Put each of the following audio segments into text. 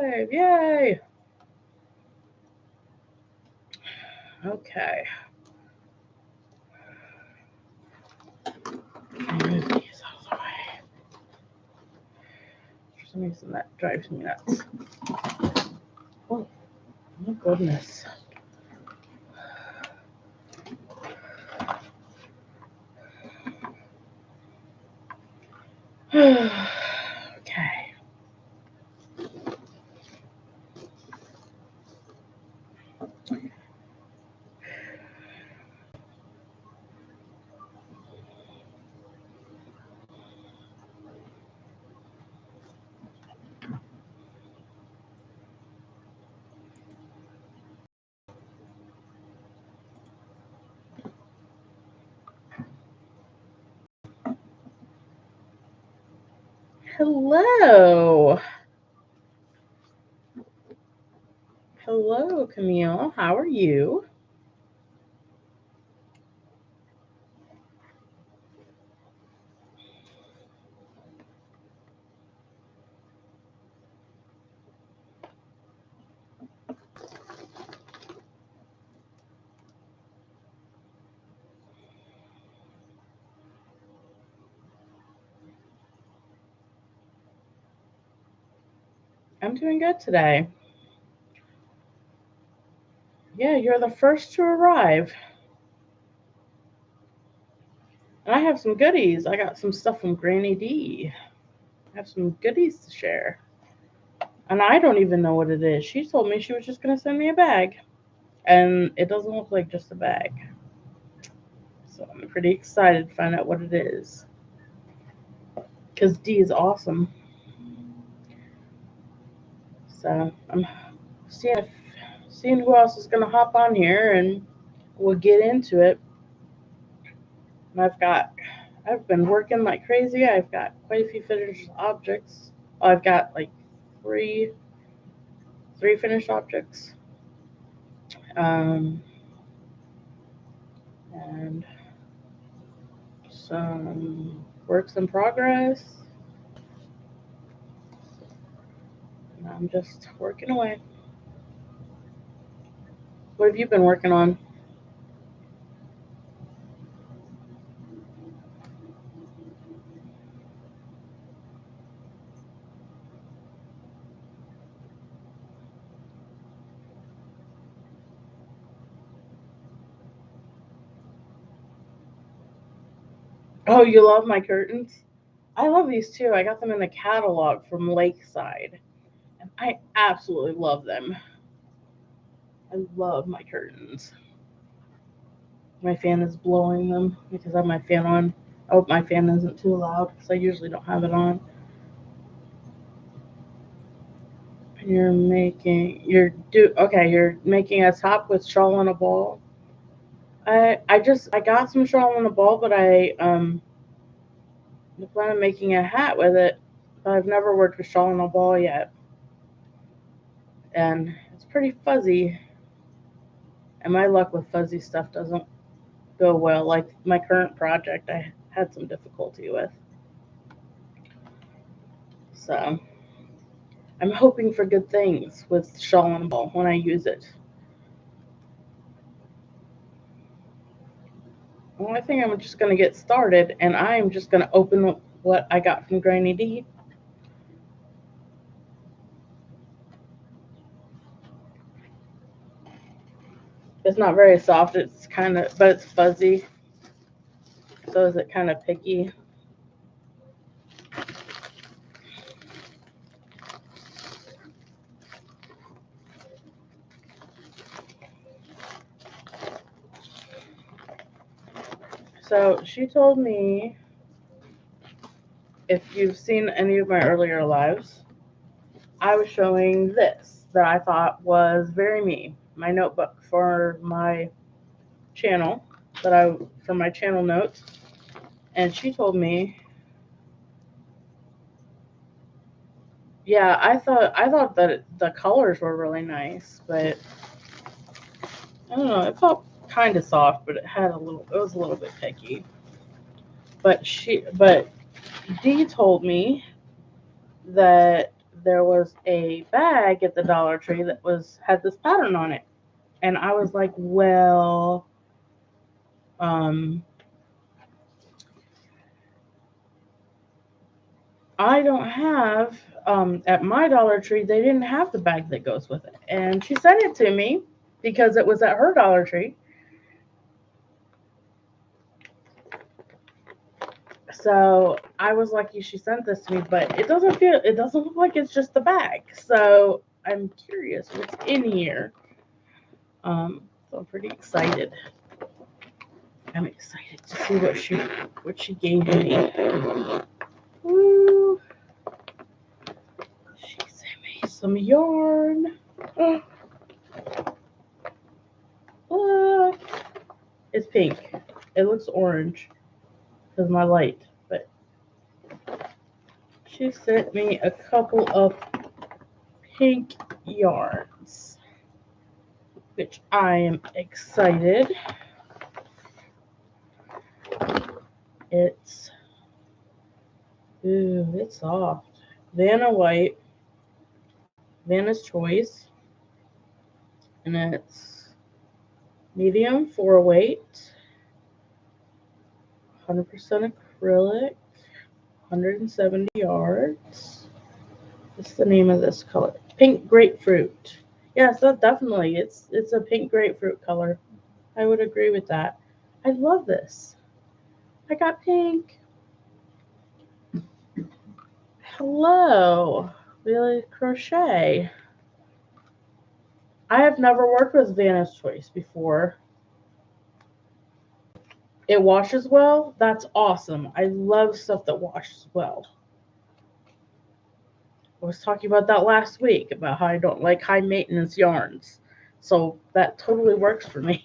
live. Yay. Okay. Move these out of the way. For some reason, that drives me nuts. Oh, my goodness. Okay. Hello. Hello, Camille. How are you? I'm doing good today. Yeah, you're the first to arrive. And I have some goodies. I got some stuff from Granny Dee. I have some goodies to share. And I don't even know what it is. She told me she was just going to send me a bag. And it doesn't look like just a bag. So I'm pretty excited to find out what it is. Because Dee is awesome. So I'm seeing who else is going to hop on here and we'll get into it. And I've been working like crazy. I've got quite a few finished objects. I've got like three finished objects. Um, and some works in progress. And I'm just working away. What have you been working on? Oh, you love my curtains? I love these too. I got them in the catalog from Lakeside. And I absolutely love them. I love my curtains. My fan is blowing them because I have my fan on. I hope my fan isn't too loud because I usually don't have it on. And you're making a top with shawl on a ball. I got some shawl on a ball, but I plan on making a hat with it. But I've never worked with shawl on a ball yet, and it's pretty fuzzy. And my luck with fuzzy stuff doesn't go well. Like my current project, I had some difficulty with. So I'm hoping for good things with shawl on a ball when I use it. Well, I think I'm just going to get started, and I'm just going to open what I got from Granny Dee. It's not very soft. But it's fuzzy. So is it kind of picky? So she told me, if you've seen any of my earlier lives, I was showing this that I thought was very me. My notebook for my channel for my channel notes, and she told me, yeah, I thought that the colors were really nice, but I don't know, it felt kind of soft, but it was a little bit picky. But Dee told me that there was a bag at the Dollar Tree that had this pattern on it. And I was like, well, I don't have at my Dollar Tree, they didn't have the bag that goes with it. And she sent it to me because it was at her Dollar Tree. So I was lucky she sent this to me, but it doesn't look like it's just the bag. So I'm curious what's in here. So I'm pretty excited. I'm excited to see what she gave me. Woo. She sent me some yarn. Look. It's pink. It looks orange because my light, but she sent me a couple of pink yarns, which I am excited. It's soft. Vanna White, Vanna's Choice, and it's medium 4-weight, 100% acrylic, 170 yards. What's the name of this color? Pink grapefruit. Yes, that definitely. It's a pink grapefruit color. I would agree with that. I love this. I got pink. Hello, Really Crochet. I have never worked with Vanna's Choice before. It washes well. That's awesome. I love stuff that washes well. I was talking about that last week about how I don't like high maintenance yarns. So that totally works for me.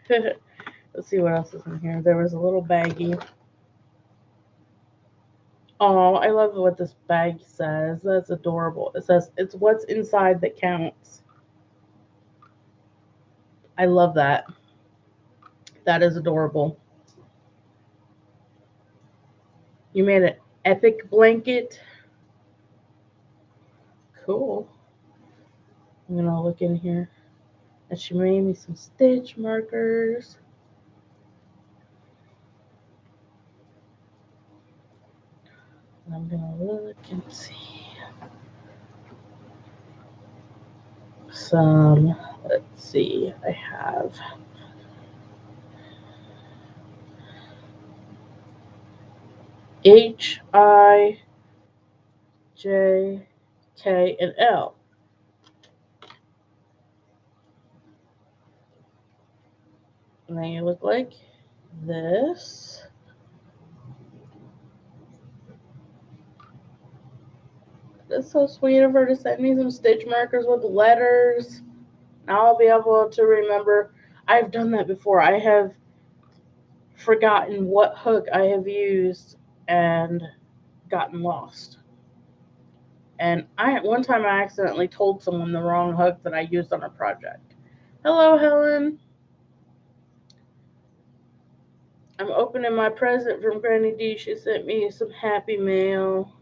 Let's see what else is in here. There was a little baggie. Oh, I love what this bag says. That's adorable. It says, "It's what's inside that counts." I love that. That is adorable. You made an epic blanket. Cool. I'm going to look in here. And she made me some stitch markers. And I'm going to look and see. Let's see, I have H, I, J, K, and L. And they look like this. That's so sweet of her to send me some stitch markers with letters. Now I'll be able to remember. I've done that before. I have forgotten what hook I have used and gotten lost. And one time I accidentally told someone the wrong hook that I used on a project. Hello, Helen. I'm opening my present from Granny Dee. She sent me some happy mail.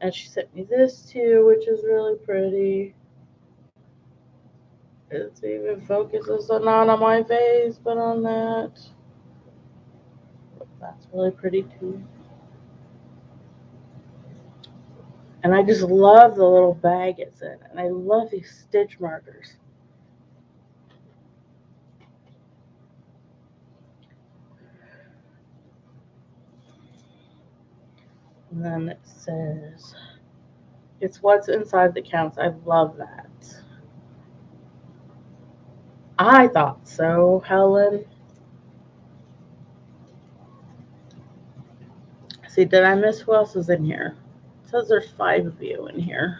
And she sent me this too, which is really pretty. It even focuses not on my face, but on that. That's really pretty too. And I just love the little bag it's in. And I love these stitch markers. And then it says, "It's what's inside that counts." I love that. I thought so, Helen. See, did I miss who else is in here? It says there's 5 of you in here.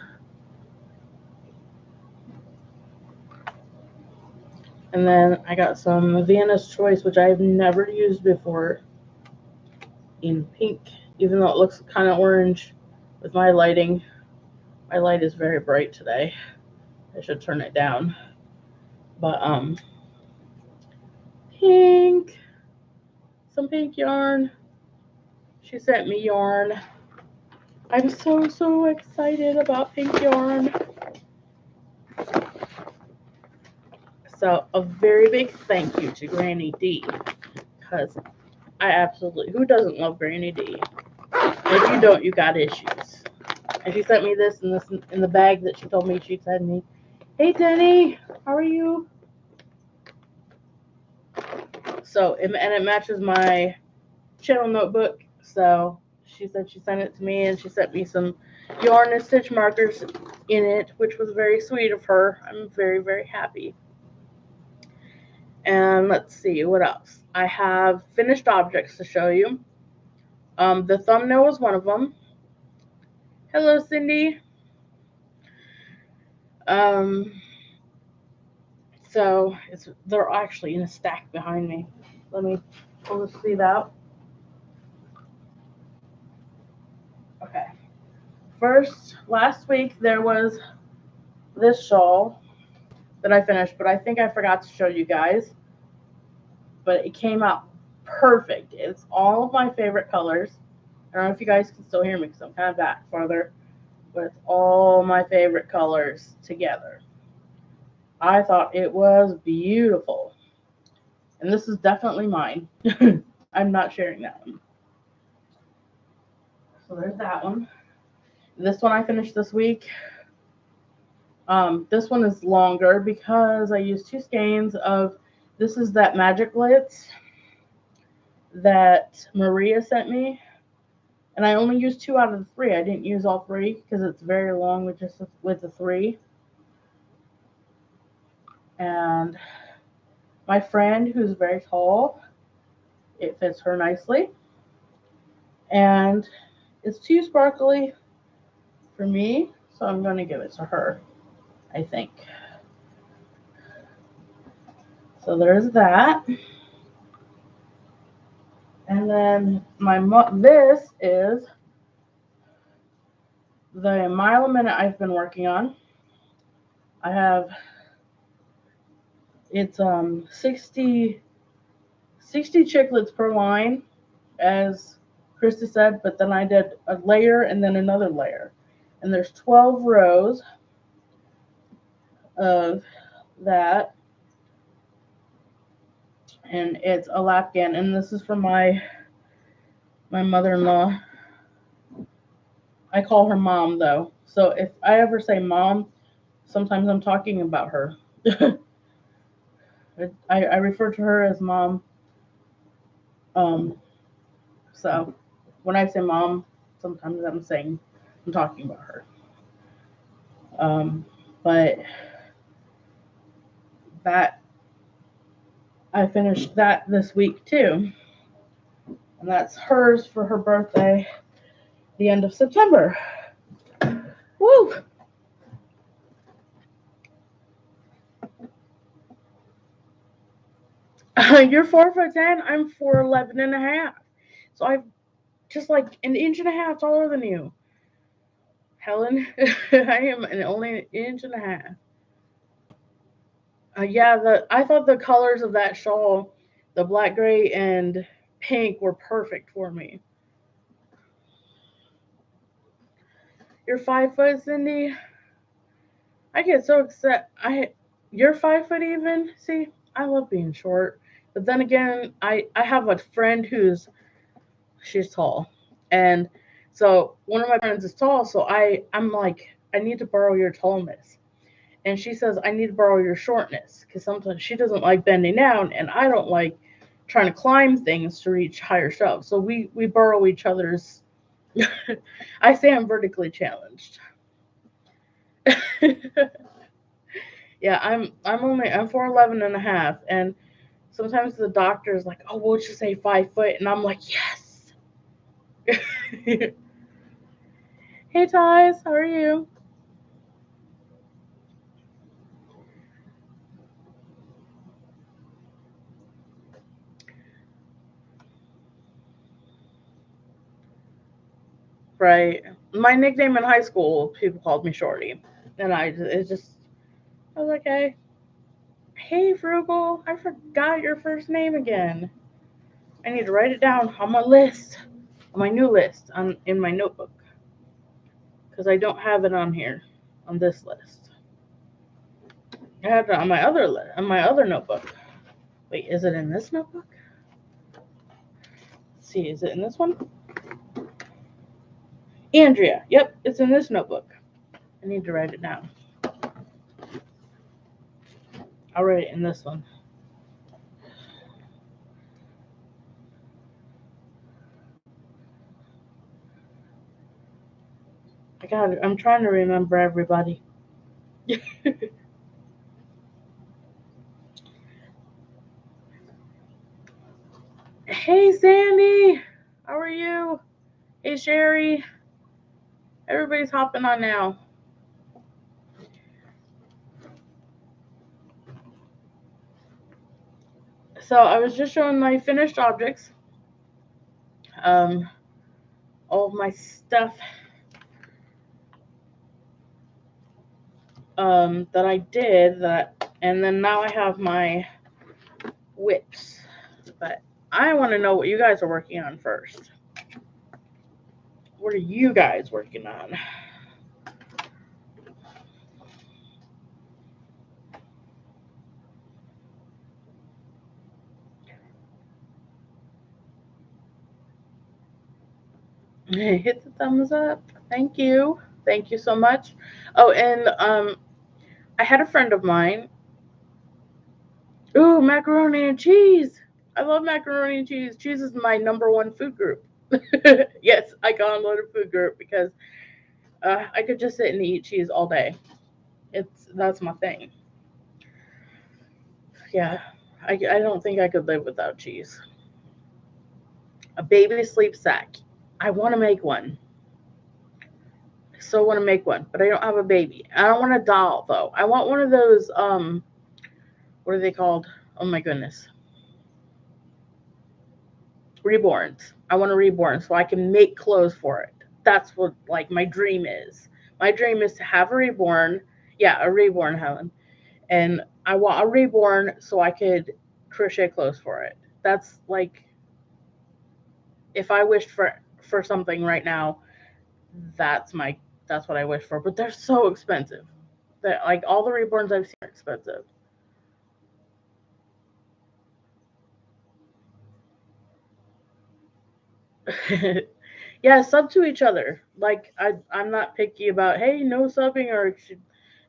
And then I got some Vanna's Choice, which I've never used before, in pink, even though it looks kind of orange with my lighting. My light is very bright today. I should turn it down. But, pink. Some pink yarn. She sent me yarn. I'm so excited about pink yarn. So a very big thank you to Granny Dee, because I absolutely, who doesn't love Granny Dee? If you don't, you got issues. And she sent me this in the bag that she told me she'd send me. Hey Denny, how are you? So and it matches my channel notebook. So she said she sent it to me, and she sent me some yarn and stitch markers in it, which was very sweet of her. I'm very happy. And let's see what else. I have finished objects to show you. The thumbnail was one of them. Hello, Cindy. Um, so they're actually in a stack behind me. Let me pull the sleeve out. Okay. First, last week there was this shawl that I finished, but I think I forgot to show you guys. But it came out perfect. It's all of my favorite colors. I don't know if you guys can still hear me because I'm kind of back farther, but it's all my favorite colors together. I thought it was beautiful. And this is definitely mine. I'm not sharing that one. So there's that one. This one I finished this week. This one is longer because I used 2 skeins of, this is that Magic Glitz that Maria sent me. And I only used 2 out of the 3. I didn't use all 3 because it's very long with the 3. And my friend, who's very tall, it fits her nicely. And it's too sparkly for me, so I'm going to give it to her, I think. So there's that. And then this is the mile a minute I've been working on. I have, it's 60 chiclets per line, as Krista said, but then I did a layer and then another layer. And there's 12 rows of that. And it's a lapgan, and this is from my mother-in-law. I call her mom, though. So if I ever say mom, sometimes I'm talking about her. I refer to her as mom. So when I say mom, sometimes I'm talking about her. But that, I finished that this week too. And that's hers for her birthday, the end of September. Woo! You're 4'10", I'm 4'11" and a half. So I'm just like an inch and a half taller than you. Helen, I am only an inch and a half. Yeah, I thought the colors of that shawl, the black, gray, and pink, were perfect for me. You're 5 foot, Cindy. I get so upset. You're 5 foot even. See, I love being short, but then again, I have a friend she's tall, and so one of my friends is tall. So I'm like, I need to borrow your tallness, and she says I need to borrow your shortness because sometimes she doesn't like bending down, and I don't like trying to climb things to reach higher stuff. So we borrow each other's. I say I'm vertically challenged. Yeah, I'm 4'11" and a half, and sometimes the doctor's like, oh, we'll just say 5 foot, and I'm like, yes. Hey Ties, how are you? Right. My nickname in high school, people called me Shorty, and I was like, hey Frugal, I forgot your first name again. I need to write it down on my list, on my new list, in my notebook. because I don't have it on here on this list. I have it on my other on my other notebook. Wait, is it in this notebook? Let's see, is it in this one? Andrea. Yep, it's in this notebook. I need to write it down. I'll write it in this one. I got it. I'm trying to remember everybody. Hey, Sandy. How are you? Hey, Sherry. Everybody's hopping on now. So I was just showing my finished objects. All of my stuff that I did and then now I have my whips. But I want to know what you guys are working on first. What are you guys working on? Hit the thumbs up. Thank you. Thank you so much. Oh, and I had a friend of mine. Ooh, macaroni and cheese. I love macaroni and cheese. Cheese is my number one food group. Yes, I got on a food group because I could just sit and eat cheese all day. That's my thing. Yeah, I don't think I could live without cheese. A baby sleep sack. I want to make one. I so want to make one, but I don't have a baby. I don't want a doll though. I want one of those what are they called? Oh my goodness. Reborns. I want a reborn so I can make clothes for it. That's what like my dream is. My dream is to have a reborn. Yeah, a reborn, Helen. And I want a reborn so I could crochet clothes for it. That's like if I wished for something right now, that's what I wish for. But they're so expensive. That like all the reborns I've seen are expensive. Yeah, sub to each other. Like I'm not picky about hey no subbing or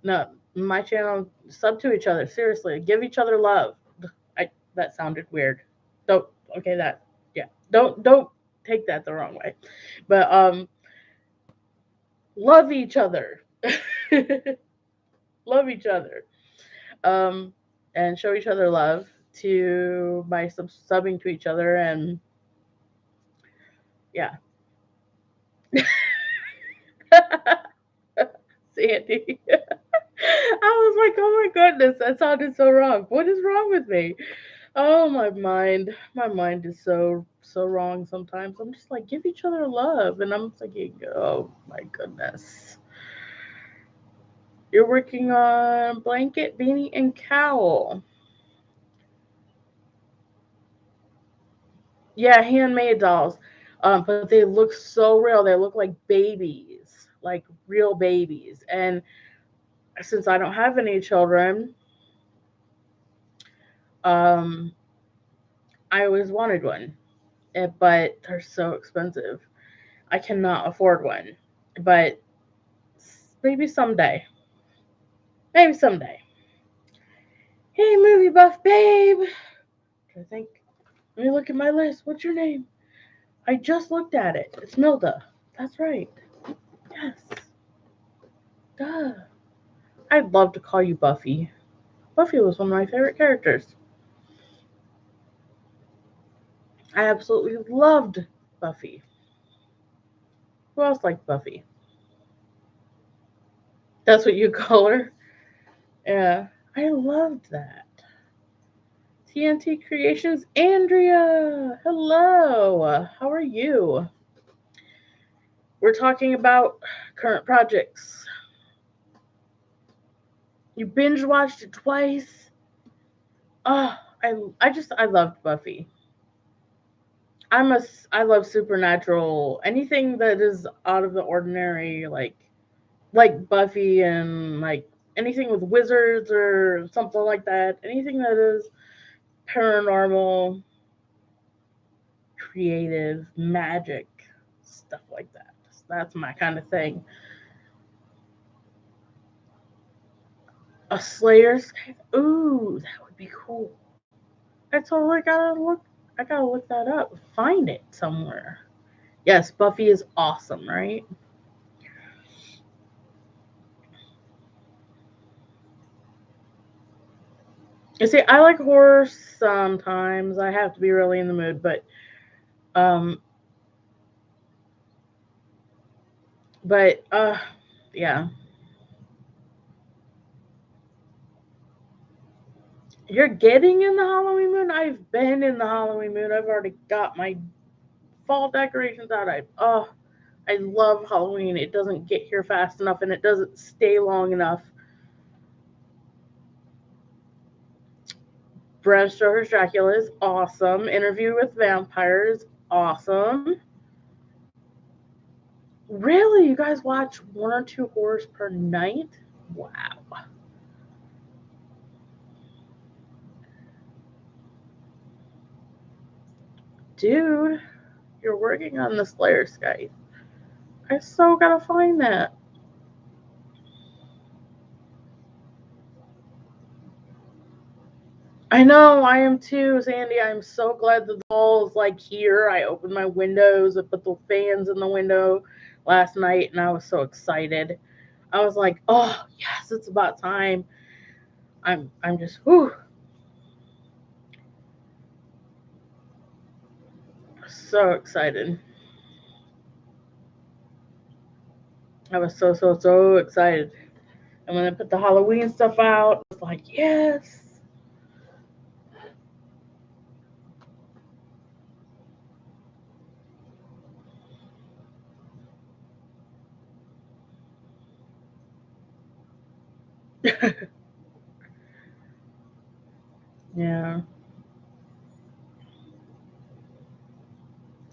no my channel sub to each other. Seriously, give each other love. I that sounded weird. Don't okay that yeah don't take that the wrong way, but love each other. Love each other. Um, and show each other love to by subbing to each other and yeah. Sandy. I was like, oh my goodness, that sounded so wrong. What is wrong with me? Oh my mind. My mind is so wrong sometimes. I'm just like, give each other love. And I'm thinking, oh my goodness. You're working on blanket, beanie, and cowl. Yeah, handmade dolls. But they look so real. They look like babies, like real babies. And since I don't have any children, um, I always wanted one, but they're so expensive. I cannot afford one. But maybe someday. Maybe someday. Hey, movie buff babe. I think. Let me look at my list. What's your name? I just looked at it. It's Milda. That's right. Yes. Duh. I'd love to call you Buffy. Buffy was one of my favorite characters. I absolutely loved Buffy. Who else liked Buffy? That's what you call her? Yeah. I loved that. TNT Creations, Andrea. Hello. How are you? We're talking about current projects. You binge watched it twice. Oh, I loved Buffy. I love supernatural anything that is out of the ordinary. Like like Buffy and like anything with wizards or something like that. Anything that is paranormal, creative, magic, stuff like that. That's my kind of thing. A Slayer's cave. Ooh, that would be cool. I totally gotta look. I gotta look that up. Find it somewhere. Yes, Buffy is awesome, right? You see, I like horror sometimes. I have to be really in the mood, um, but yeah. You're getting in the Halloween mood. I've been in the Halloween mood. I've already got my fall decorations out. I love Halloween. It doesn't get here fast enough, and it doesn't stay long enough. Bram Stoker's Dracula is awesome. Interview with Vampires, awesome. Really, you guys watch one or two horrors per night? Wow, dude, you're working on the Slayer Skype. I so gotta find that. I know, I am too, Sandy. I'm so glad that the ball is like here. I opened my windows, I put the fans in the window last night, and I was so excited. I was like, oh yes, it's about time. I'm just whew, so excited. I was so excited. And when I put the Halloween stuff out, I was like, yes. Yeah.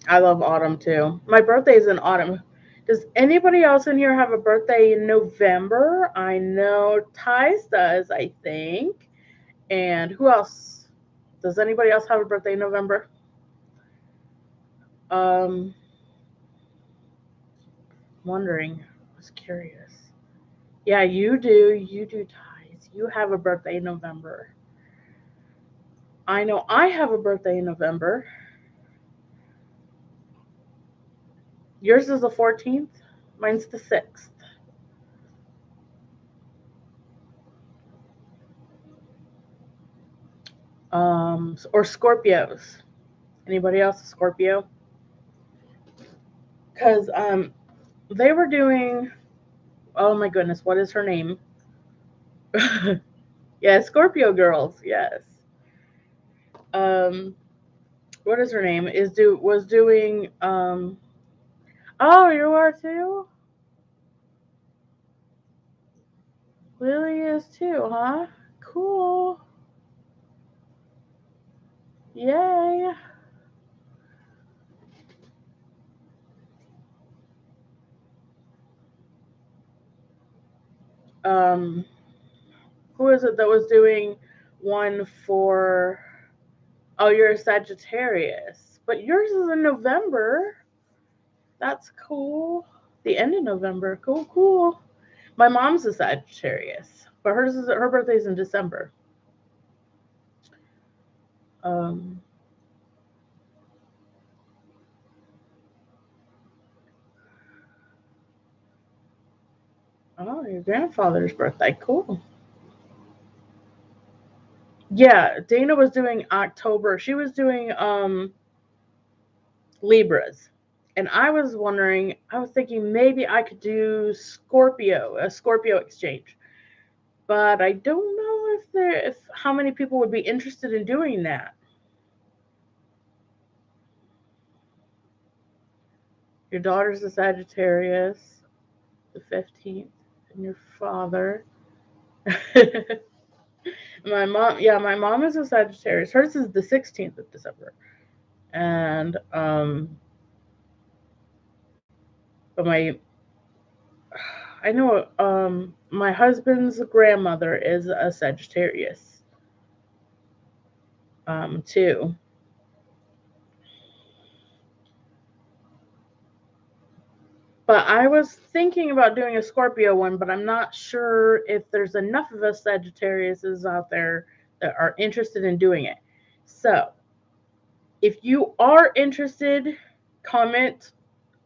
I love autumn too. My birthday is in autumn. Does anybody else in here have a birthday in November? I know Ty's does, I think. And who else? Does anybody else have a birthday in November? Um, wondering. I was curious. Yeah, you do. You do, Ty's. You have a birthday in November. I know I have a birthday in November. Yours is the 14th. Mine's the 6th. Or Scorpios. Anybody else a Scorpio? Because they were doing. Oh my goodness, what is her name? Yeah, Scorpio girls. Yes. Um, what is her name? Was doing. Oh, you are too. Lily is too, huh? Cool. Yay. Um, who is it that was doing one for? Oh, you're a Sagittarius, but yours is in November. That's cool. The end of November. Cool, cool. My mom's a Sagittarius, but her birthday's in December. Um, oh, your grandfather's birthday. Cool. Yeah, Dana was doing October. She was doing Libras. And I was wondering, I was thinking maybe I could do Scorpio, a Scorpio exchange. But I don't know if how many people would be interested in doing that. Your daughter's a Sagittarius, the 15th, and your father. My mom, yeah, my mom is a Sagittarius. Hers is the 16th of December. And but my I know my husband's grandmother is a Sagittarius too. But I was thinking about doing a Scorpio one, but I'm not sure if there's enough of us Sagittariuses out there that are interested in doing it. So, if you are interested, comment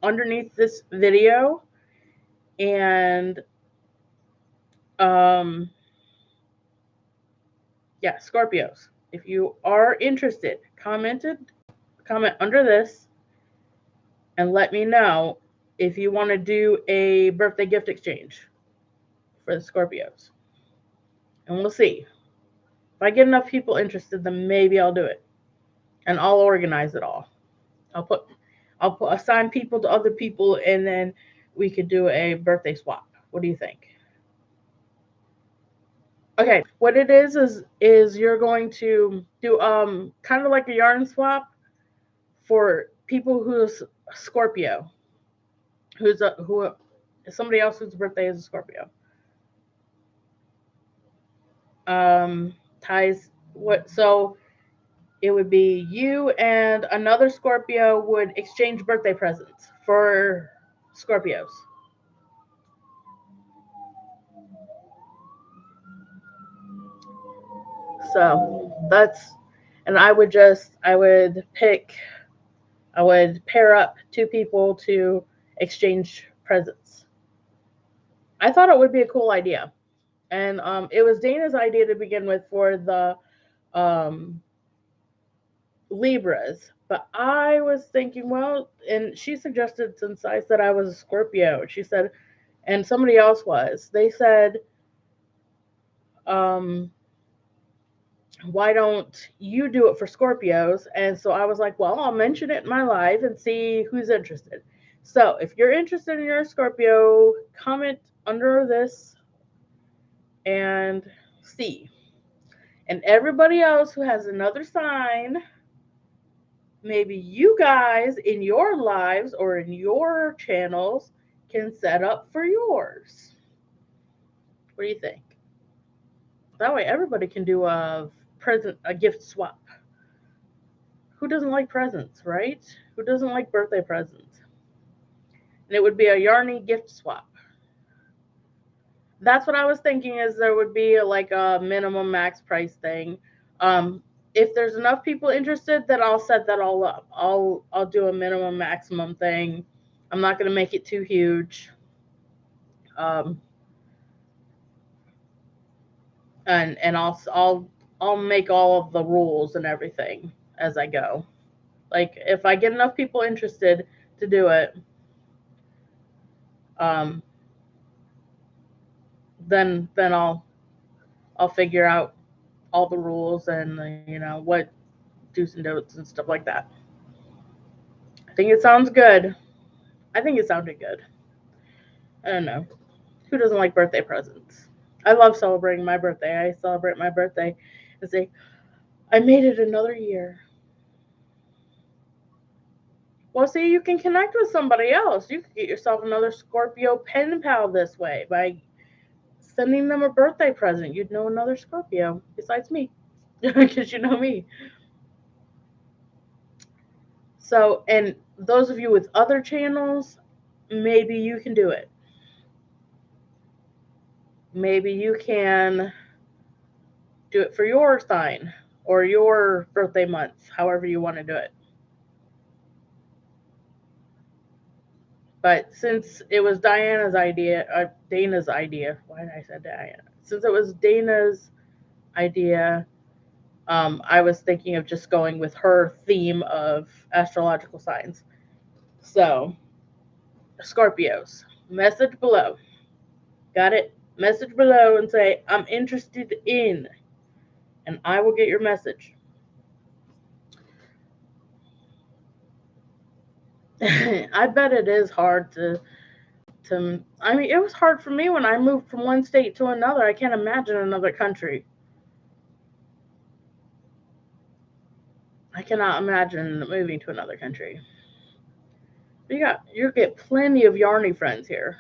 underneath this video and um yeah, Scorpios. If you are interested, comment under this and let me know if you want to do a birthday gift exchange for the Scorpios. And we'll see. If I get enough people interested, then maybe I'll do it. And I'll organize it all. I'll put assign people to other people and then we could do a birthday swap. What do you think? Okay, what it is you're going to do kind of like a yarn swap for people who's Scorpio, who somebody else whose birthday is a Scorpio. Ties what so it would be you and another Scorpio would exchange birthday presents for Scorpios. So that's and I would pair up two people to exchange presents. I thought it would be a cool idea. And it was Dana's idea to begin with for the um, Libras. But I was thinking, well, and she suggested since I said I was a Scorpio, she said, and somebody else was, they said, um, why don't you do it for Scorpios? And so I was like, well, I'll mention it in my live and see who's interested. So if you're interested in your Scorpio, comment under this and see. And everybody else who has another sign, maybe you guys in your lives or in your channels can set up for yours. What do you think? That way everybody can do a gift swap. Who doesn't like presents, right? Who doesn't like birthday presents? And it would be a Yarny gift swap. That's what I was thinking is there would be like a minimum max price thing. Um, if there's enough people interested, then I'll set that all up. I'll do a minimum maximum thing. I'm not gonna make it too huge. Um, and I'll make all of the rules and everything as I go. Like if I get enough people interested to do it, um, then I'll figure out all the rules and what do's and don'ts and stuff like that. I think it sounds good. I think it sounded good. I don't know. Who doesn't like birthday presents? I love celebrating my birthday. I celebrate my birthday and say, I made it another year. Well, see, you can connect with somebody else. You could get yourself another Scorpio pen pal this way by sending them a birthday present. You'd know another Scorpio besides me because you know me. So, and those of you with other channels, maybe you can do it. Maybe you can do it for your sign or your birthday month, however you want to do it. But since it was Dana's idea, why did I say Diana? Since it was Dana's idea, I was thinking of just going with her theme of astrological signs. So, Scorpios, message below. Got it? Message below and say, I'm interested in, and I will get your message. I bet it is hard to I mean it was hard for me when I moved from one state to another. I can't imagine another country. I cannot imagine moving to another country. You get plenty of Yarny friends here.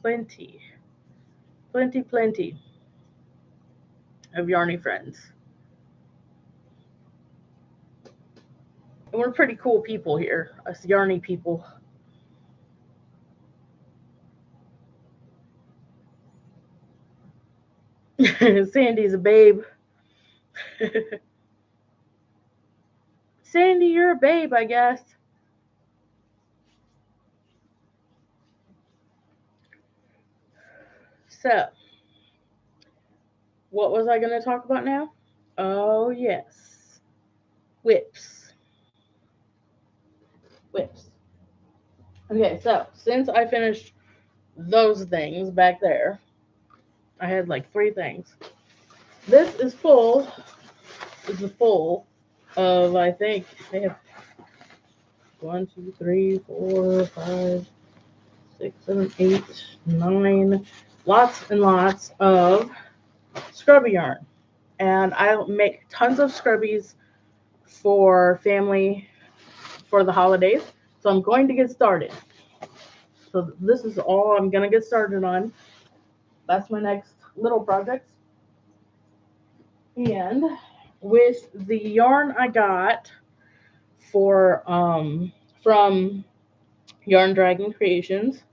plenty of Yarny friends. And we're pretty cool people here, us Yarny people. Sandy's a babe. Sandy, you're a babe, I guess. So, what was I going to talk about now? Oh, yes. Whips. Whips. Okay, so since I finished those things back there, I had like 3 things. This is full. This is full of, I think, they have 1, 2, 3, 4, 5, 6, 7, 8, 9, lots and lots of scrubby yarn. And I make tons of scrubbies for family for the holidays. So I'm going to get started. So this is all I'm going to get started on. That's my next little project. And with the yarn I got for from Yarn Dragon Creations,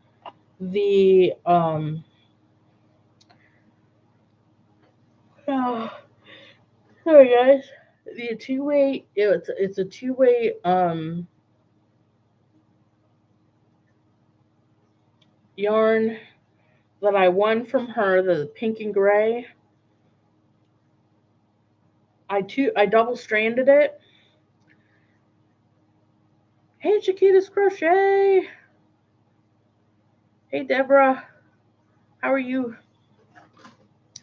the sorry guys, the two-way, it's a two-way yarn that I won from her, the pink and gray. I double stranded it. Hey Chiquita's Crochet. Hey Deborah. How are you?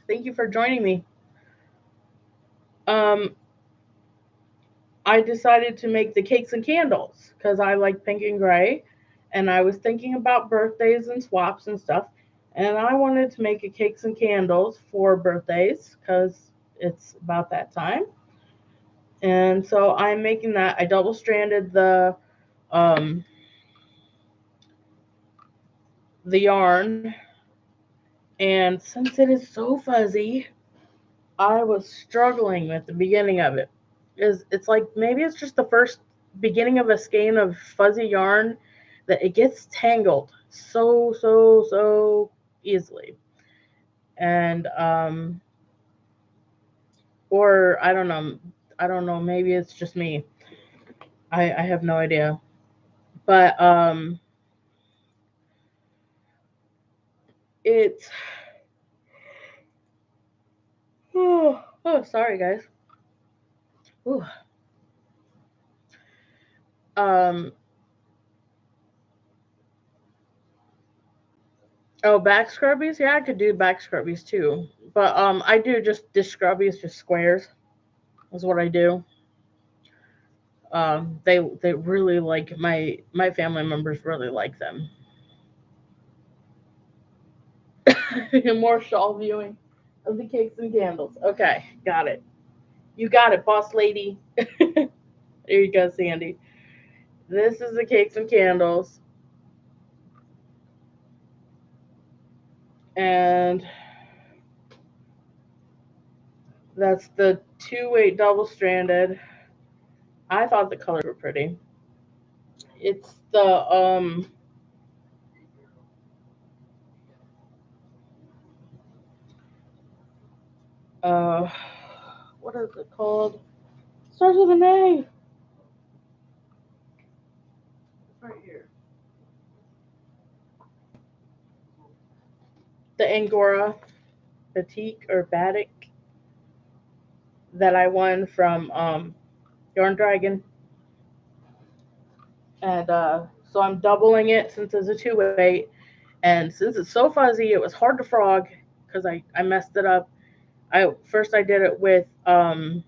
Thank you for joining me. I decided to make the cakes and candles because I like pink and gray, and I was thinking about birthdays and swaps and stuff, and I wanted to make a cakes and candles for birthdays because it's about that time. And so I'm making that. I double stranded the yarn, and since it is so fuzzy, I was struggling with the beginning of it. It's like maybe it's just the first beginning of a skein of fuzzy yarn that it gets tangled so easily. And or I don't know, maybe it's just me. I have no idea. But it's oh sorry guys. Ooh. Um Oh, back scrubbies? Yeah, I could do back scrubbies too. But I do just dish scrubbies, just squares. Is what I do. They really like my family members really like them. More shawl viewing of the cakes and candles. Okay, got it. You got it, boss lady. There you go, Sandy. This is the cakes and candles. And that's the 2-weight double stranded. I thought the colors were pretty. It's the uh what is it called? Starts with an A. Right here. The Angora Batik or Batik that I won from Yarn Dragon. And so I'm doubling it since it's a 2-weight. And since it's so fuzzy, it was hard to frog because I messed it up. I did it with 1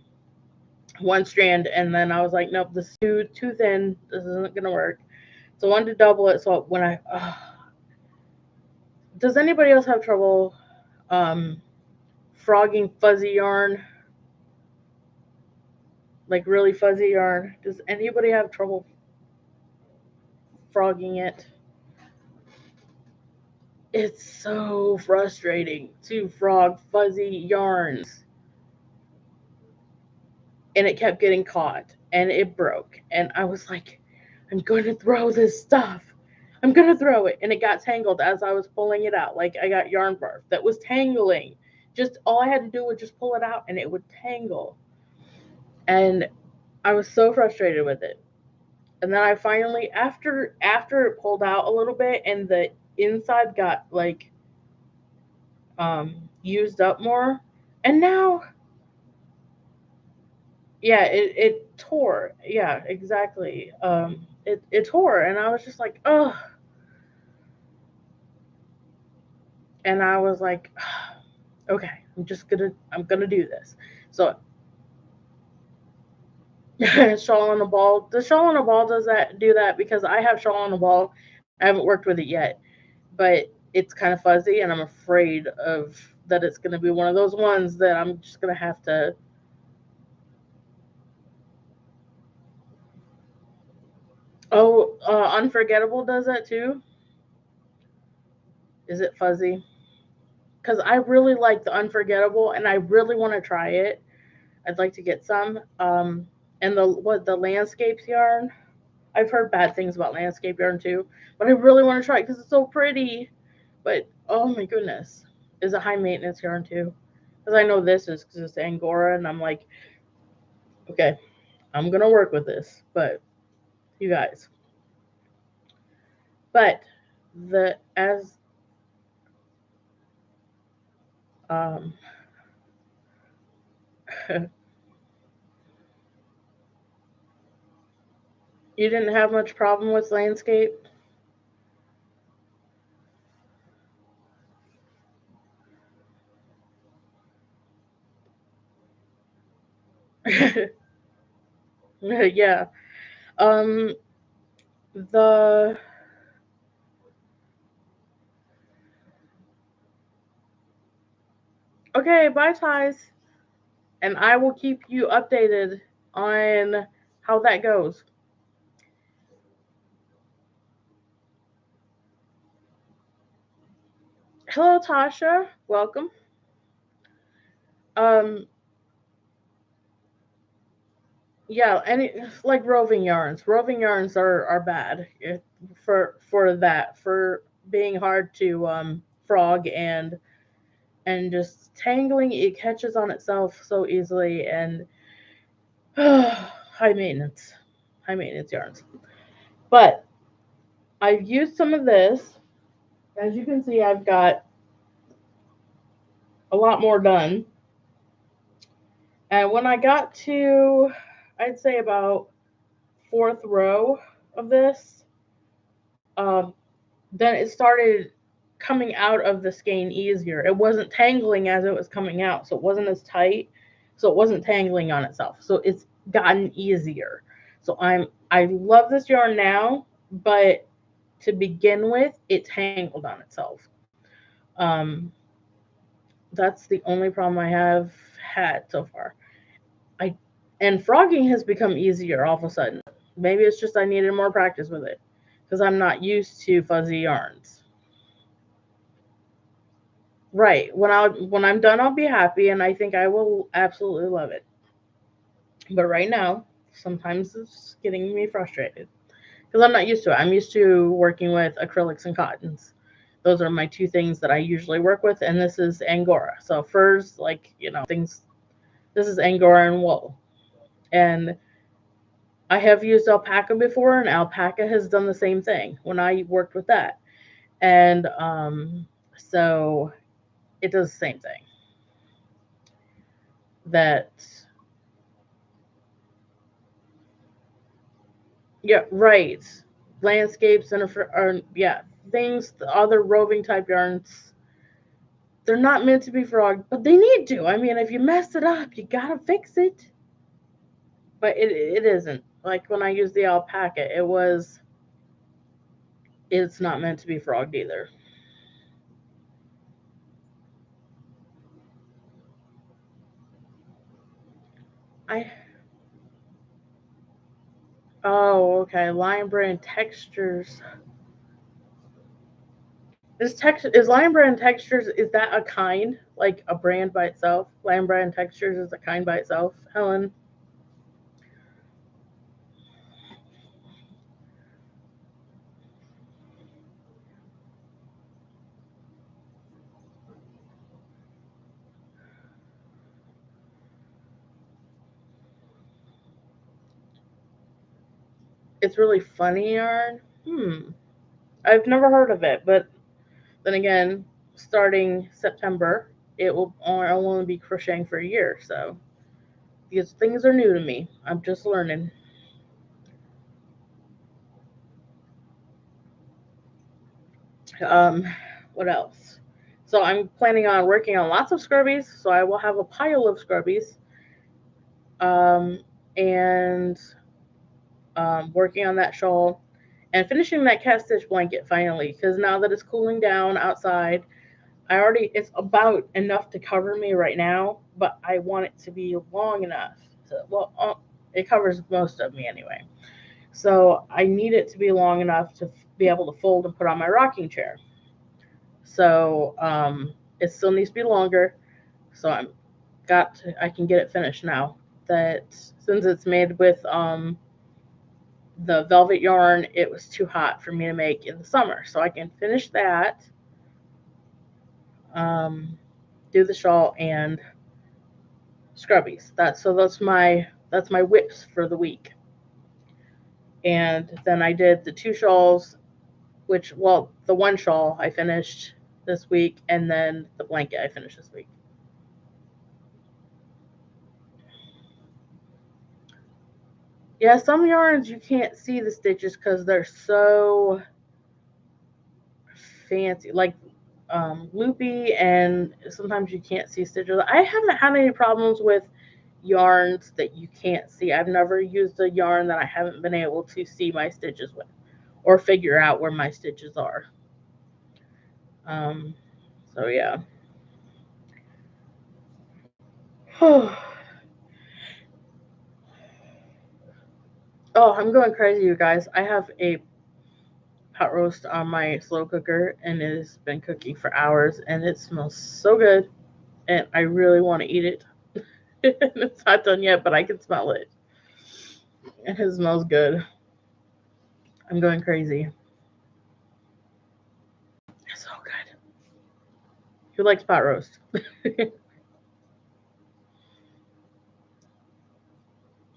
strand, and then I was like, nope, this is too thin. This isn't gonna work. So I wanted to double it. So when does anybody else have trouble frogging fuzzy yarn? Like really fuzzy yarn? Does anybody have trouble frogging it? It's so frustrating to frog fuzzy yarns. And it kept getting caught and it broke. And I was like, I'm going to throw this stuff. I'm going to throw it. And it got tangled as I was pulling it out. Like I got yarn barf that was tangling. Just all I had to do was just pull it out and it would tangle. And I was so frustrated with it. And then I finally, after it pulled out a little bit and the inside got like used up more, and now, yeah, it tore. Yeah, exactly. It tore, and I was just like, oh, and I was like, okay, I'm gonna do this. So shawl on the ball. The shawl on the ball does that do that because I have shawl on the ball. I haven't worked with it yet, but it's kind of fuzzy, and I'm afraid of that it's gonna be one of those ones that I'm just gonna have to. Oh, Unforgettable does that too. Is it fuzzy? Because I really like the Unforgettable, and I really want to try it. I'd like to get some. And the landscapes yarn. I've heard bad things about landscape yarn too, but I really want to try it because it's so pretty. But oh my goodness, is a high maintenance yarn too. Because I know this is because it's Angora, and I'm like, okay, I'm gonna work with this. But you guys, but the as um, you didn't have much problem with landscape. Yeah. Um. The Okay. Bye, ties, and I will keep you updated on how that goes. Hello, Tasha. Welcome. Um. Yeah. Any like roving yarns. Roving yarns are bad for that for being hard to frog and just tangling. It catches on itself so easily and high maintenance, high maintenance yarns. But I've used some of this. As you can see, I've got a lot more done. And when I got to, I'd say about fourth row of this, um, then it started coming out of the skein easier. It wasn't tangling as it was coming out, so it wasn't as tight, so it wasn't tangling on itself. So it's gotten easier. So I love this yarn now, but to begin with, it tangled on itself. Um, that's the only problem I have had so far. I and frogging has become easier all of a sudden. Maybe it's just I needed more practice with it because I'm not used to fuzzy yarns. Right. When I'm done, I'll be happy, and I think I will absolutely love it. But right now, sometimes it's getting me frustrated because I'm not used to it. I'm used to working with acrylics and cottons. Those are my two things that I usually work with, and this is Angora. So furs, like things. This is Angora and wool, and I have used alpaca before, and alpaca has done the same thing when I worked with that, and so it does the same thing. That Yeah, right. Landscapes and yeah, things, the other roving type yarns, they're not meant to be frogged, but they need to. I mean, if you mess it up, you gotta fix it. But it isn't. Like when I used the alpaca, it's not meant to be frogged either. I Oh, okay. Lion brand textures. Is Lion Brand Textures, is that a kind, like a brand by itself? Lion Brand Textures is a kind by itself, Helen? It's really funny yarn. I've never heard of it, but then again, starting September, I'll only be crocheting for a year, so these things are new to me. I'm just learning. Um, what else? So I'm planning on working on lots of scrubbies, so I will have a pile of scrubbies. And working on that shawl and finishing that cat stitch blanket finally, because now that it's cooling down outside, it's about enough to cover me right now, but I want it to be long enough. It covers most of me anyway. So I need it to be long enough to be able to fold and put on my rocking chair. So it still needs to be longer. So I can get it finished now. That since it's made with the velvet yarn, it was too hot for me to make in the summer. So I can finish that, do the shawl and scrubbies. That's my whips for the week. And then I did the two shawls, the one shawl I finished this week, and then the blanket I finished this week. Yeah, some yarns you can't see the stitches because they're so fancy, like loopy, and sometimes you can't see stitches. I haven't had any problems with yarns that you can't see. I've never used a yarn that I haven't been able to see my stitches with or figure out where my stitches are. So yeah. Oh, I'm going crazy, you guys. I have a pot roast on my slow cooker, and it has been cooking for hours, and it smells so good, and I really want to eat it. It's not done yet, but I can smell it. And it smells good. I'm going crazy. It's so good. Who likes pot roast?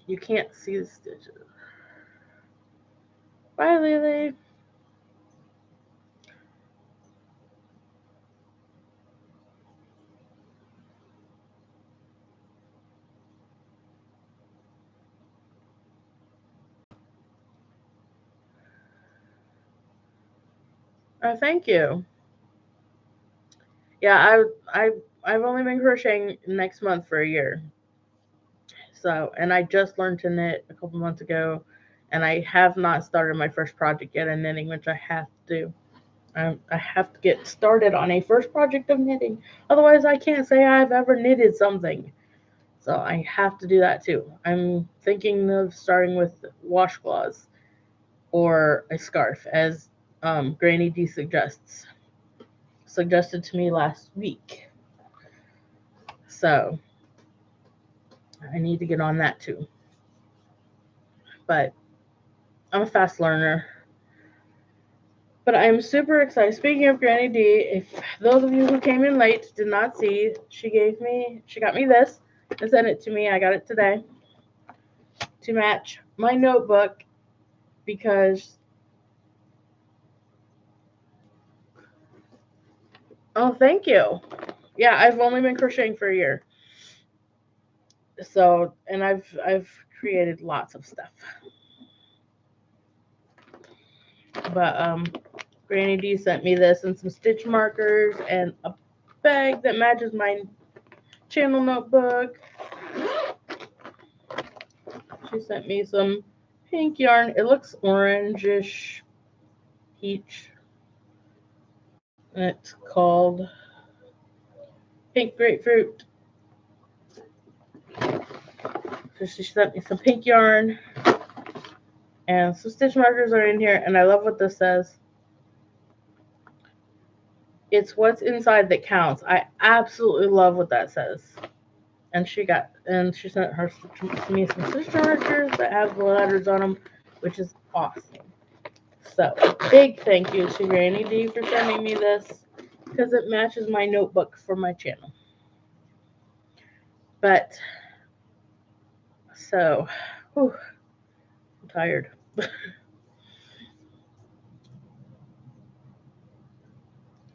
You can't see the stitches. Bye, Lily. Oh, thank you. Yeah, I've only been crocheting next month for a year. So, and I just learned to knit a couple months ago, and I have not started my first project yet in knitting, which I have to do. I have to get started on a first project of knitting. Otherwise, I can't say I've ever knitted something. So I have to do that too. I'm thinking of starting with washcloths or a scarf, as Granny Dee suggested to me last week. So I need to get on that too. But I'm a fast learner. But I'm super excited. Speaking of Granny Dee, if those of you who came in late did not see, she got me this and sent it to me. I got it today to match my notebook because, oh, thank you. Yeah, I've only been crocheting for a year. So, and I've created lots of stuff. But Granny Dee sent me this and some stitch markers and a bag that matches my channel notebook. She sent me some pink yarn. It looks orangish peach. And it's called Pink Grapefruit. So she sent me some pink yarn. And some stitch markers are in here. And I love what this says. It's what's inside that counts. I absolutely love what that says. And she sent me some signatures that have the letters on them, which is awesome. So, big thank you to Granny Dee for sending me this because it matches my notebook for my channel. But, so, whew, I'm tired.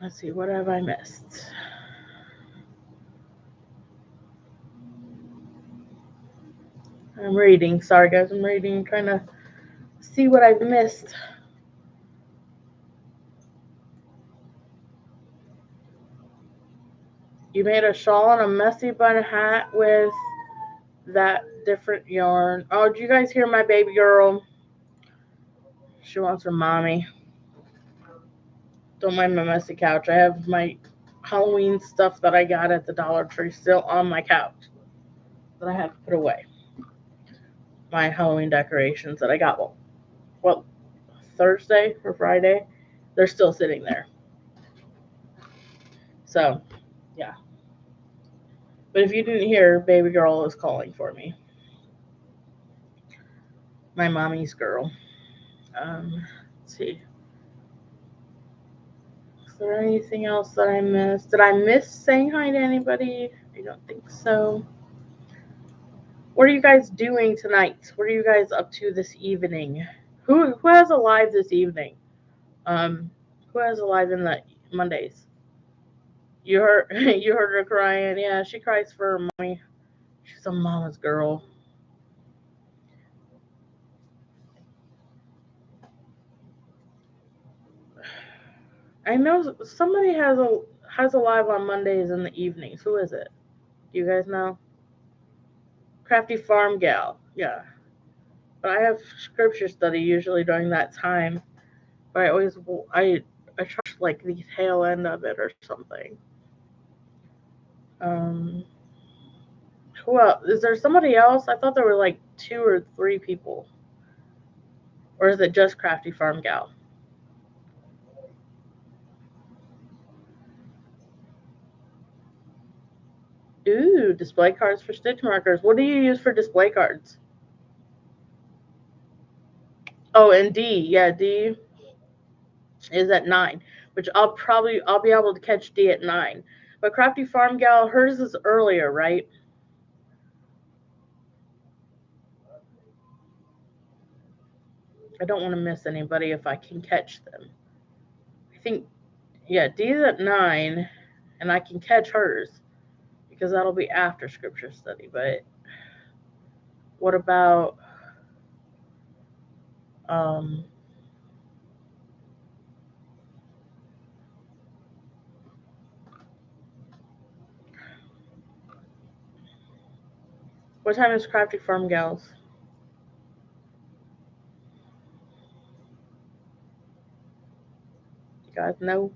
Let's see, what have I missed? I'm reading. Sorry, guys, I'm reading, trying to see what I've missed. You made a shawl and a messy bun hat with that different yarn. Oh, did you guys hear my baby girl? She wants her mommy. Don't mind my messy couch. I have my Halloween stuff that I got at the Dollar Tree still on my couch that I have to put away. My Halloween decorations that I got, well, Thursday or Friday, they're still sitting there. So, yeah. But if you didn't hear, baby girl is calling for me. My mommy's girl. Let's see. Is there anything else that I missed? Did I miss saying hi to anybody? I don't think so. What are you guys doing tonight? What are you guys up to this evening? Who has a live this evening? Who has a live in the Mondays? You heard you heard her crying. Yeah, she cries for her mommy. She's a mama's girl. I know somebody has a live on Mondays in the evenings. Who is it? Do you guys know? Crafty Farm Gal. Yeah. But I have scripture study usually during that time. But I try like the tail end of it or something. Um, who else? Is there somebody else? I thought there were like 2 or 3 people. Or is it just Crafty Farm Gal? Ooh, display cards for stitch markers. What do you use for display cards? Oh, and D. Yeah, D is at 9, which I'll be able to catch D at 9. But Crafty Farm Gal, hers is earlier, right? I don't want to miss anybody if I can catch them. I think, yeah, D's at 9, and I can catch hers because that'll be after scripture study. But what about um, what time is Crafty Farm Gals? You guys know?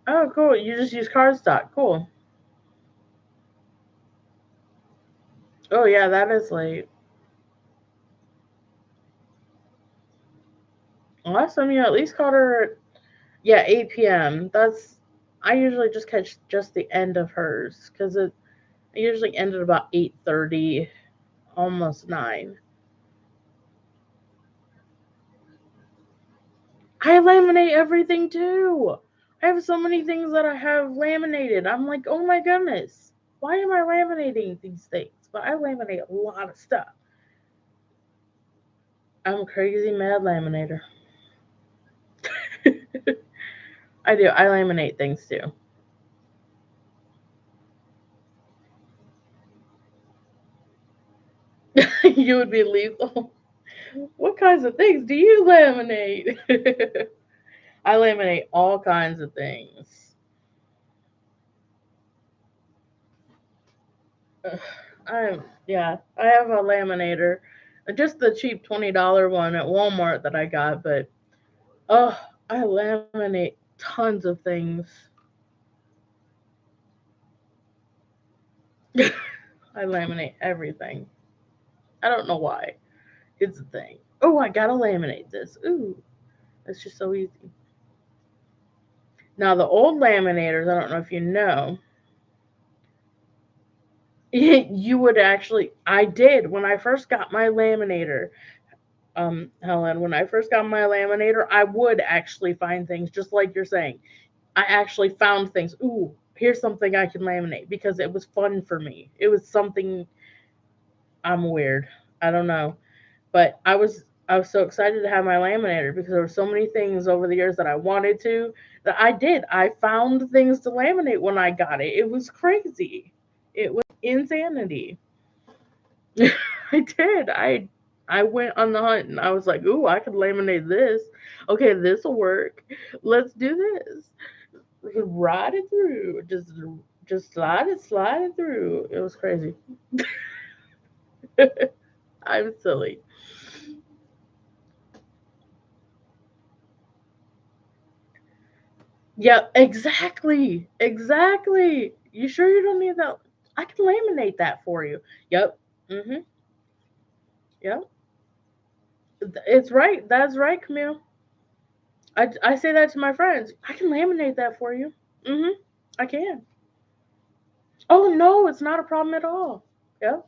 Oh, cool. You just use cardstock. Cool. Oh, yeah, that is late. Awesome. You at least caught her at, yeah, 8 p.m. I usually just catch just the end of hers because I usually end at about 8:30, almost 9. I laminate everything too. I have so many things that I have laminated. I'm like, oh my goodness, why am I laminating these things? But I laminate a lot of stuff. I'm a crazy mad laminator. I do. I laminate things too. You would be lethal. What kinds of things do you laminate? I laminate all kinds of things. I have a laminator, just the cheap $20 one at Walmart that I got, but oh, I laminate tons of things. I laminate everything. I don't know why. It's a thing. Oh, I gotta laminate this. Ooh, it's just so easy. Now the old laminators, I don't know if you know, you would actually. I did when I first got my laminator. Helen, when I first got my laminator, I would actually find things just like you're saying. I actually found things. Ooh, here's something I can laminate because it was fun for me. It was something. I'm weird. I don't know, but I was so excited to have my laminator because there were so many things over the years that I wanted to that I did. I found things to laminate when I got it. It was crazy. It was insanity. I did. I went on the hunt and I was like, "Ooh, I could laminate this. Okay, this will work. Let's do this. Ride it through. Just slide it through." It was crazy. I'm silly. Yeah, exactly. Exactly. You sure you don't need that? I can laminate that for you. Yep. Mhm. Yep. It's right. That's right, Camille. I say that to my friends. I can laminate that for you. Mhm. I can. Oh no, it's not a problem at all. Yep.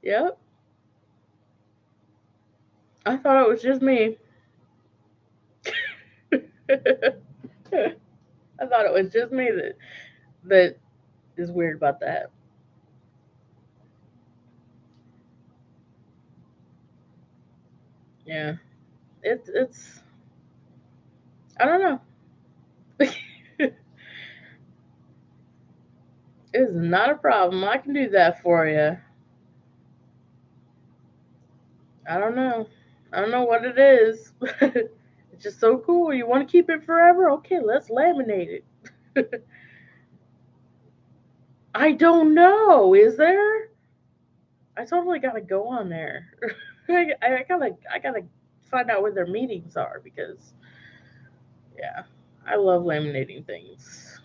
Yep. I thought it was just me. I thought it was just me that is weird about that. Yeah. It's I don't know. It's not a problem. I can do that for you. I don't know. I don't know what it is. It's just so cool. You want to keep it forever? Okay, let's laminate it. I don't know. Is there? I totally gotta go on there. I gotta find out where their meetings are because yeah, I love laminating things.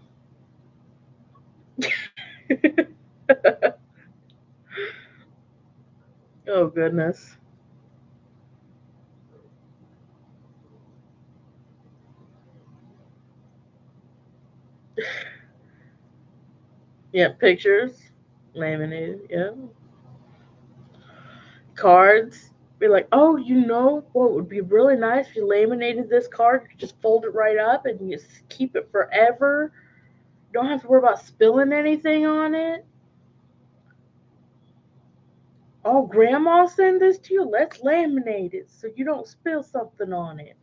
Oh goodness. Yeah, pictures, laminated. Yeah, cards. Be like, oh, you know what would be really nice if you laminated this card? You could just fold it right up and you just keep it forever. You don't have to worry about spilling anything on it. Oh, grandma sent this to you. Let's laminate it so you don't spill something on it.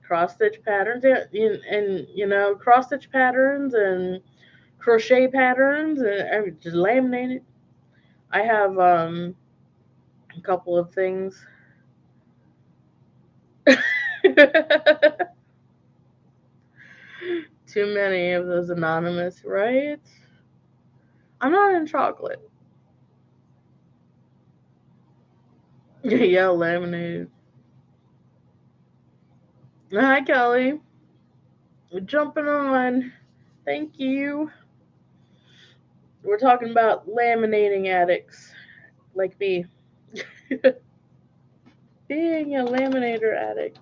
Cross stitch patterns, yeah, and you know, cross stitch patterns and crochet patterns, and just laminate it. I have a couple of things. Too many of those anonymous, right? I'm not in chocolate. Yeah, laminated. Hi, Kelly. We're jumping on. Thank you. We're talking about laminating addicts like me. Being a laminator addict.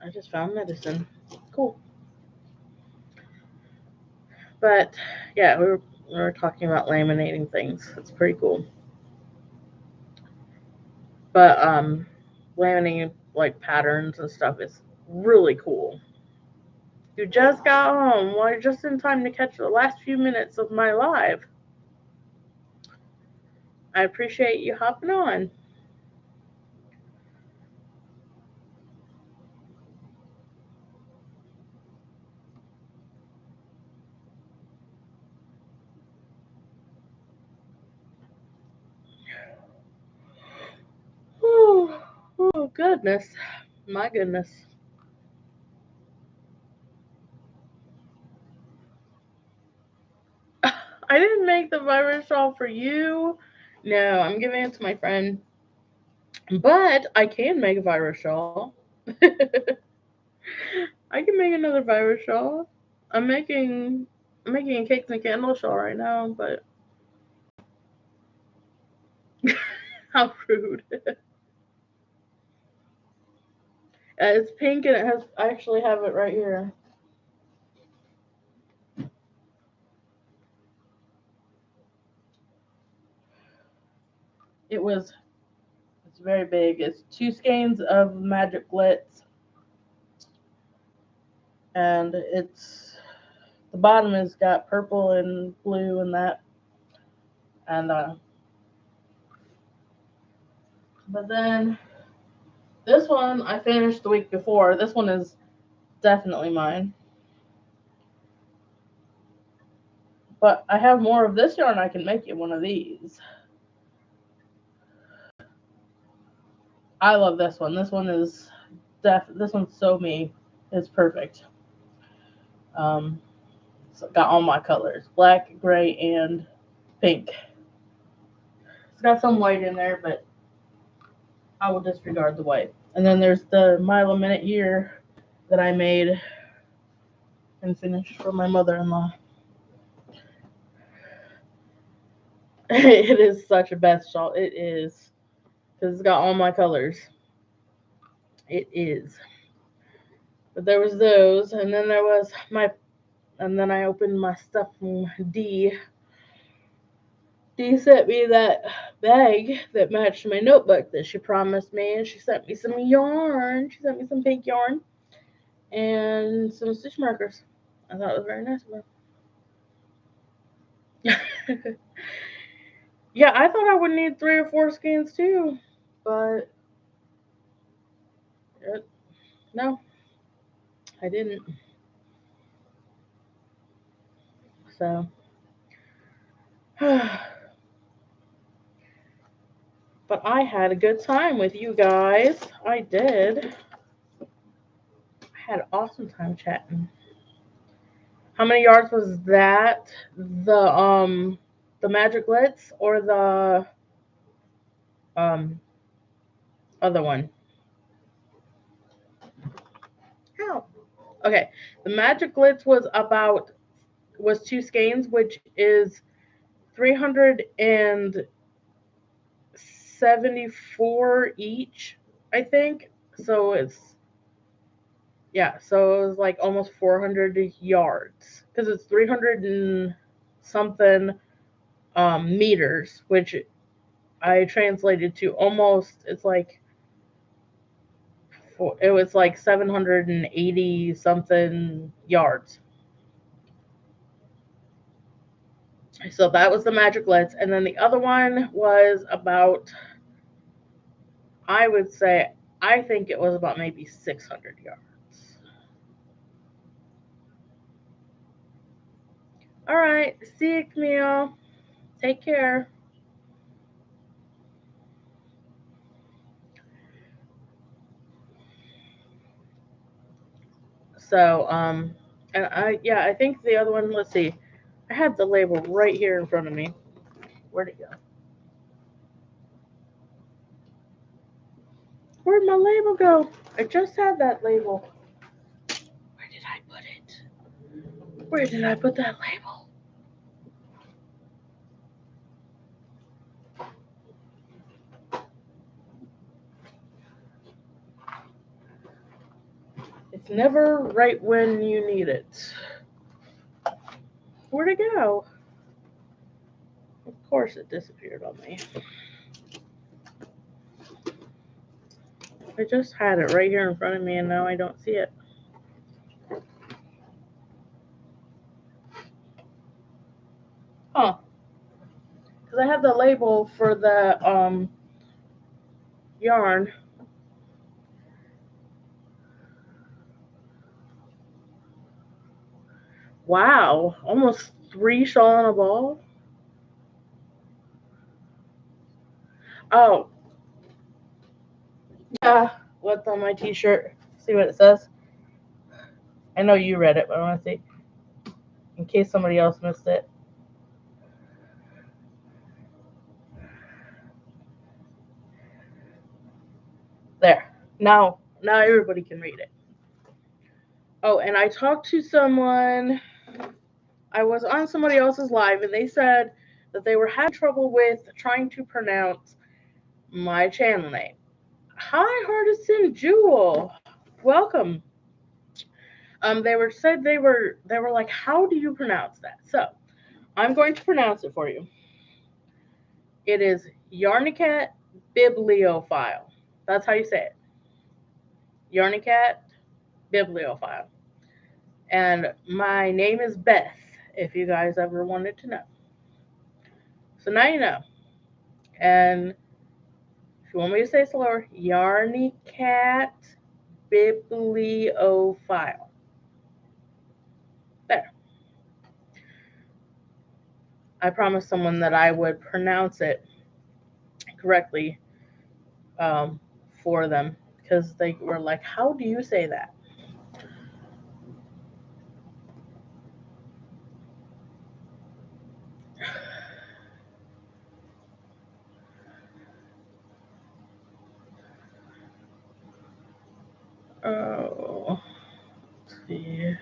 I just found medicine. Cool. But yeah, we were talking about laminating things. It's pretty cool. But laminating like patterns and stuff is really cool. You just got home. Well, you're just in time to catch the last few minutes of my live. I appreciate you hopping on. Oh, oh goodness. My goodness. I didn't make the virus shawl for you. No, I'm giving it to my friend. But I can make a virus shawl. I can make another virus shawl. I'm making I'm making a cakes and candle shawl right now, but how rude. It's pink and it has. I actually have it right here. It was. It's very big. It's 2 skeins of magic glitz, and it's the bottom has got purple and blue and that, and but then this one I finished the week before. This one is definitely mine. But I have more of this yarn. I can make you one of these. I love this one. This one is this one's so me. It's perfect. Um, it's got all my colors: black, gray, and pink. It's got some white in there, but I will disregard the white. And then there's the Mile a Minute here that I made and finished for my mother-in-law. It is such a best shawl. It is because it's got all my colors. It is. But there was those, and then there was my, and then I opened my stuff from Dee. Dee sent me that bag that matched my notebook that she promised me, and she sent me some yarn. She sent me some pink yarn and some stitch markers. I thought it was very nice of her. Yeah, I thought I would need 3 or 4 skeins too, but no, I didn't. So, but I had a good time with you guys. I did. I had an awesome time chatting. How many yards was that? The Magic Glitz or the um other one? How? Okay. The Magic Glitz was 2 skeins, which is 374 each, I think. So it's yeah, so it was like almost 400 yards because it's 300 and something meters, which I translated to almost. It's like it was like 780 something yards. So that was the Magic Glitz, and then the other one was about. I would say I think it was about maybe 600 yards. All right, see you, Camille. Take care. So, and I think the other one, let's see, I had the label right here in front of me. Where'd it go? Where'd my label go? I just had that label. Where did I put it? Where did I put that label? It's never right when you need it. Where'd it go? Of course it disappeared on me. I just had it right here in front of me and now I don't see it. Huh. Because I have the label for the yarn. Wow. Almost 3 shawl on a ball. Oh, yeah. What's on my t-shirt? See what it says? I know you read it, but I want to see. In case somebody else missed it. There. Now everybody can read it. Oh, and I talked to someone. I was on somebody else's live, and they said that they were having trouble with trying to pronounce my channel name. Hi, Hardison Jewel. Welcome. They were like, how do you pronounce that? So I'm going to pronounce it for you. It is Yarnicat bibliophile. That's how you say it. Yarnicat bibliophile. And my name is Beth, if you guys ever wanted to know. So now you know. And if you want me to say it slower, Yarnicat bibliophile. There. I promised someone that I would pronounce it correctly um, for them because they were like, how do you say that? Oh, let's see.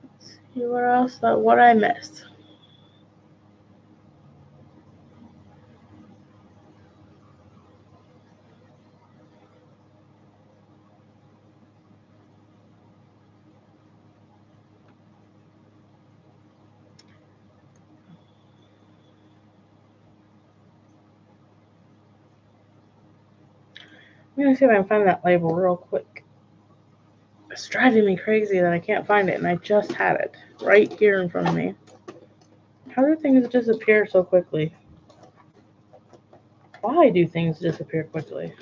Let's see what else? What I missed. I'm gonna see if I can find that label real quick. It's driving me crazy that I can't find it, and I just had it right here in front of me. How do things disappear so quickly? Why do things disappear quickly?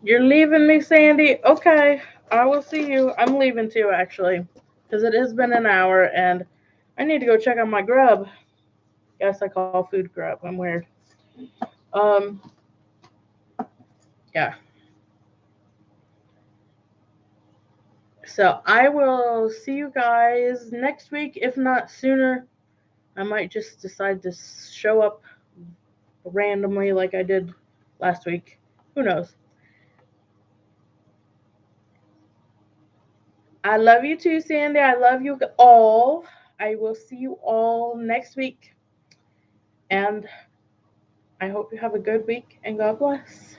You're leaving me, Sandy? Okay, I will see you. I'm leaving too, actually, because it has been an hour and I need to go check on my grub. Yes, I call food grub. I'm weird. Um, yeah. So I will see you guys next week, if not sooner. I might just decide to show up randomly like I did last week. Who knows? I love you too, Sandy. I love you all. I will see you all next week. And I hope you have a good week and God bless.